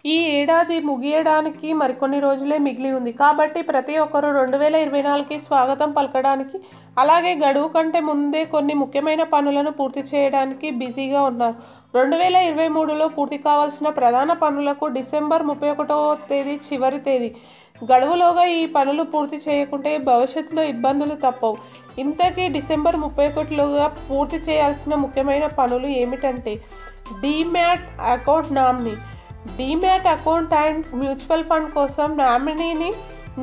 ఈ ఏడాది ముగియడానికి మరికొన్ని రోజులే మిగిలి ఉంది కాబట్టి ప్రతి ఒక్కరూ 2024కి స్వాగతం పలకడానికి, అలాగే గడువు కంటే ముందే కొన్ని ముఖ్యమైన పనులను పూర్తి చేయడానికి బిజీగా ఉన్నారు. 2023లో పూర్తి కావాల్సిన ప్రధాన పనులకు డిసెంబర్ 31వ తేదీ చివరి తేదీ. గడువులోగా ఈ పనులు పూర్తి చేయకుంటే భవిష్యత్తులో ఇబ్బందులు తప్పవు. ఇంతకీ డిసెంబర్ 31లోగా పూర్తి చేయాల్సిన ముఖ్యమైన పనులు ఏమిటంటే demat account nominee. Demat account and mutual fund కోసం నామినీని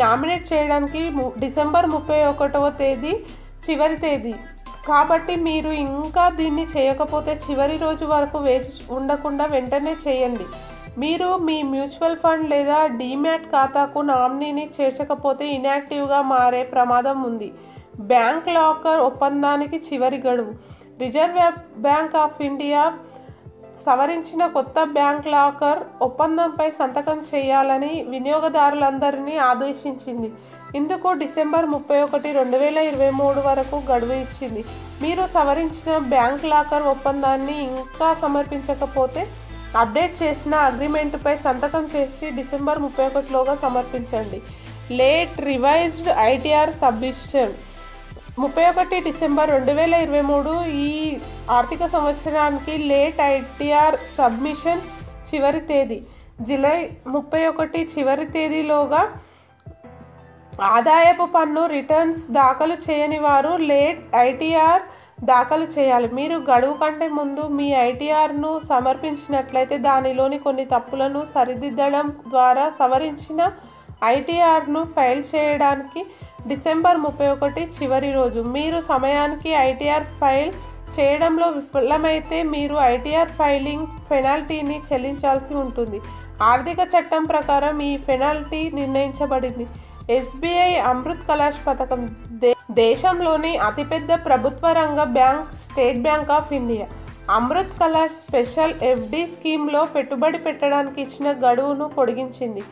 నామినేట్ చేయడానికి డిసెంబర్ 31వ తేదీ చివరి తేదీ. కాబట్టి మీరు ఇంకా దీన్ని చేయకపోతే చివరి రోజు వరకు వేచి ఉండకుండా వెంటనే చేయండి. మీరు మీ మ్యూచువల్ ఫండ్ లేదా డీమ్యాట్ ఖాతాకు నామినీని చేర్చకపోతే ఇన్యాక్టివ్గా మారే ప్రమాదం ఉంది. బ్యాంక్ లాకర్ ఒప్పందానికి చివరి గడువు. రిజర్వ్ బ్యాంక్ ఆఫ్ ఇండియా సవరించిన కొత్త బ్యాంక్ లాకర్ ఒప్పందంపై సంతకం చేయాలని వినియోగదారులందరినీ ఆదేశించింది. ఇందుకు డిసెంబర్ 31, 2023 వరకు గడువు ఇచ్చింది. మీరు సవరించిన బ్యాంక్ లాకర్ ఒప్పందాన్ని ఇంకా సమర్పించకపోతే అప్డేట్ చేసిన అగ్రిమెంటుపై సంతకం చేసి డిసెంబర్ 31లోగా సమర్పించండి. Late revised ITR submission. 31 December 2023 ఈ ఆర్థిక సంవత్సరానికి లేట్ ఐటీఆర్ సబ్మిషన్ చివరి తేదీ. జూలై 31 చివరి తేదీలోగా ఆదాయపు పన్ను రిటర్న్స్ దాఖలు చేయని వారు లేట్ ఐటీఆర్ దాఖలు చేయాలి. మీరు గడువు కంటే ముందు మీ ఐటీఆర్ను సమర్పించినట్లయితే దానిలోని కొన్ని తప్పులను సరిదిద్దడం ద్వారా సవరించిన ఐటీఆర్ను ఫైల్ చేయడానికి డిసెంబర్ 31 చివరి రోజు. మీరు సమయానికి ఐటీఆర్ ఫైల్ చేయడంలో విఫలమైతే మీరు ఐటీఆర్ ఫైలింగ్ పెనాల్టీని చెల్లించాల్సి ఉంటుంది. ఆర్థిక చట్టం ప్రకారం ఈ పెనాల్టీ నిర్ణయించబడింది. ఎస్బీఐ అమృత్ కలష్ పథకం. దేశంలోని అతిపెద్ద ప్రభుత్వ రంగ bank state bank of India Amrit Kalash special FD స్కీమ్లో పెట్టుబడి పెట్టడానికి ఇచ్చిన గడువును పొడిగించింది.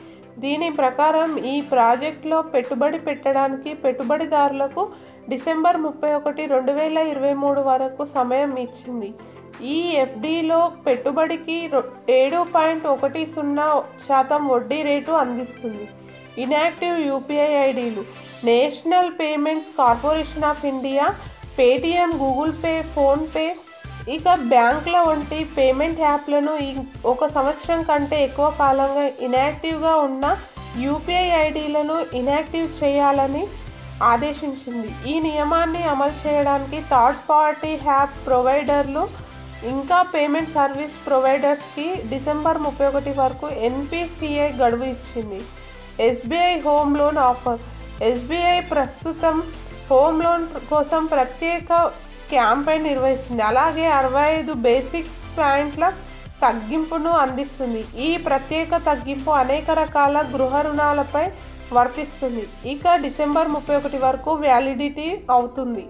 దీని ప్రకారం ఈ ప్రాజెక్టులో పెట్టుబడి పెట్టడానికి పెట్టుబడిదారులకు డిసెంబర్ 31, 2023 వరకు సమయం ఇచ్చింది. ఈ ఎఫ్డిలో పెట్టుబడికి 7.10% వడ్డీ రేటు అందిస్తుంది. ఇన్యాక్టివ్ యూపీఐ ఐడీలు. National Payments Corporation of India, Paytm, Google Pay, PhonePe, ఇక బ్యాంకుల వంటి పేమెంట్ యాప్లను 1 సంవత్సరం కంటే ఎక్కువ కాలంగా ఇన్యాక్టివ్గా ఉన్న యూపీఐ ఐడీలను ఇన్యాక్టివ్ చేయాలని ఆదేశించింది. ఈ నియమాన్ని అమలు చేయడానికి థర్డ్ పార్టీ యాప్ ప్రొవైడర్లు ఇంకా పేమెంట్ సర్వీస్ ప్రొవైడర్స్కి డిసెంబర్ 31 వరకు ఎన్పిసిఐ గడువు ఇచ్చింది. SBI home loan offer. SBI ప్రస్తుతం హోమ్ లోన్ కోసం ప్రత్యేక క్యాంపెయిన్ నిర్వహిస్తుంది. అలాగే 65 బేసిక్స్ పాయింట్ల తగ్గింపును అందిస్తుంది. ఈ ప్రత్యేక తగ్గింపు అనేక రకాల గృహ రుణాలపై వర్తిస్తుంది. ఇక డిసెంబర్ 31 వరకు వ్యాలిడిటీ అవుతుంది.